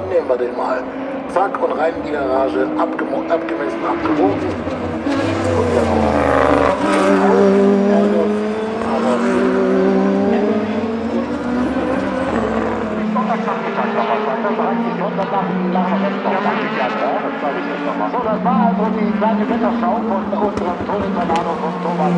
Nehmen wir den mal. Zack, und rein in die Garage, abgemessen, abgewogen. Und dann so, das war also die kleine Wetterschau von unserem tollen Tornado von Thomas.